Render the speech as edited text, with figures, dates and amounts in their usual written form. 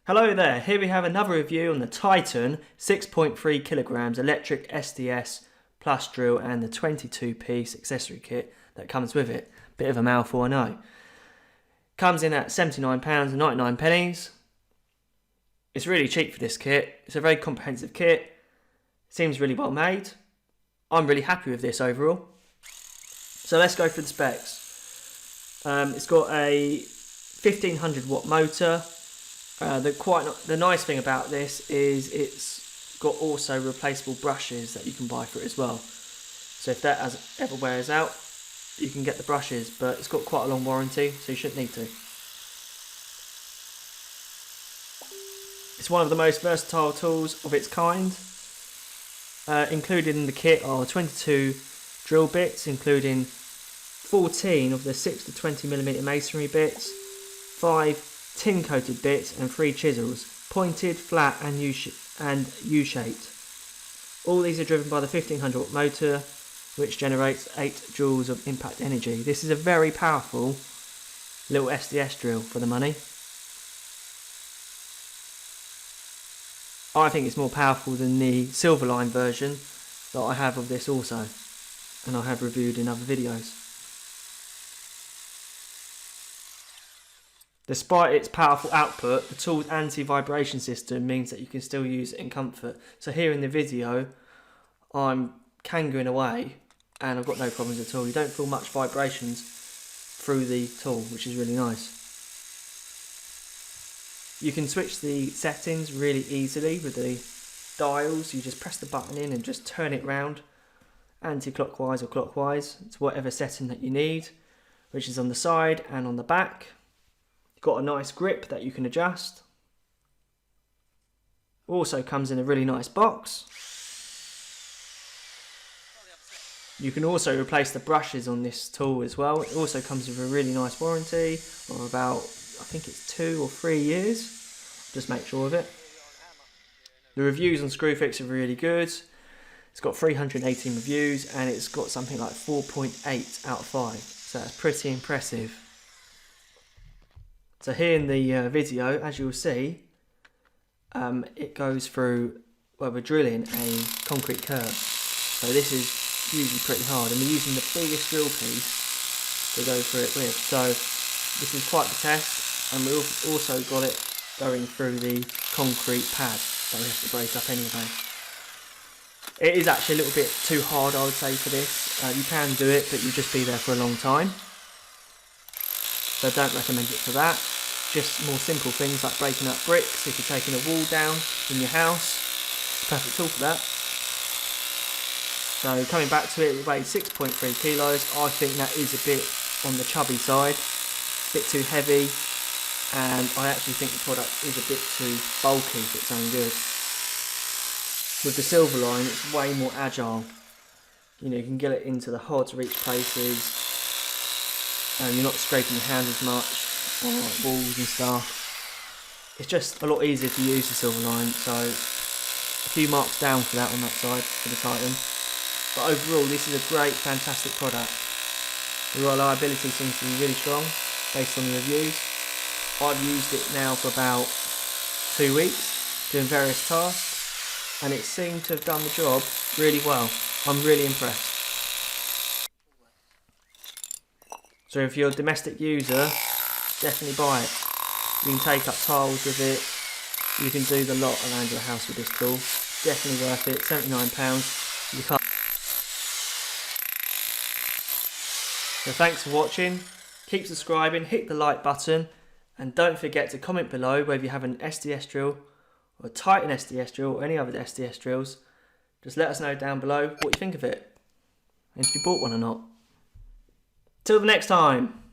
Hello there, here we have another review on the Titan 6.3 kilograms electric SDS Plus drill and the 22-piece accessory kit that comes with it. Bit of a mouthful, I know. Comes in at £79.99. It's really cheap for this kit. It's a very comprehensive kit. Seems really well made. I'm really happy with this overall. So let's go through the specs. It's got a 1500 watt motor. The nice thing about this is it's got also replaceable brushes that you can buy for it as well. So if that ever wears out, you can get the brushes, but it's got quite a long warranty, so you shouldn't need to. It's one of the most versatile tools of its kind. Included in the kit are 22 drill bits, including 14 of the 6 to 20mm masonry bits, 5 tin coated bits and 3 chisels, pointed, flat and U-shaped. All these are driven by the 1500 watt motor, which generates 8 joules of impact energy. This is a very powerful little SDS drill for the money. I think it's more powerful than the Silverline version that I have of this also, and I have reviewed in other videos. Despite its powerful output, the tool's anti-vibration system means that you can still use it in comfort. So here in the video, I'm kangooing away and I've got no problems at all. You don't feel much vibrations through the tool, which is really nice. You can switch the settings really easily with the dials. You just press the button in and just turn it round, anti-clockwise or clockwise, to whatever setting that you need, which is on the side and on the back. Got a nice grip that you can adjust. Also comes in a really nice box. You can also replace the brushes on this tool as well. It also comes with a really nice warranty of about, I think it's 2 or 3 years. Just make sure of it. The reviews on Screwfix are really good. It's got 318 reviews and it's got something like 4.8 out of 5. So that's pretty impressive. So here in the video, as you'll see, it goes through, well, we're drilling a concrete curb. So this is usually pretty hard, and we're using the biggest drill piece to go through it with. So this is quite the test, and we've also got it going through the concrete pad that we have to break up anyway. It is actually a little bit too hard, I would say, for this. You can do it, but you'll just be there for a long time. So I don't recommend it for that. Just more simple things like breaking up bricks. If you're taking a wall down in your house, it's a perfect tool for that. So coming back to it, it weighs 6.3 kilos. I think that is a bit on the chubby side, a bit too heavy, and I actually think the product is a bit too bulky for its own good. With the Silverline, it's way more agile. You know, you can get it into the hard to reach places, and you're not scraping your hands as much on like walls and stuff. It's just a lot easier to use the Silverline, so a few marks down for that on that side for the Titan. But overall, this is a great, fantastic product. The reliability seems to be really strong based on the reviews. I've used it now for about 2 weeks doing various tasks, and it seemed to have done the job really well. I'm really impressed. So if you're a domestic user, definitely buy it. You can take up tiles with it. You can do the lot around your house with this tool. Definitely worth it. £79. You can't. So thanks for watching. Keep subscribing, hit the like button, and don't forget to comment below whether you have an SDS drill or a Titan SDS drill or any other SDS drills. Just let us know down below what you think of it and if you bought one or not. Till the next time.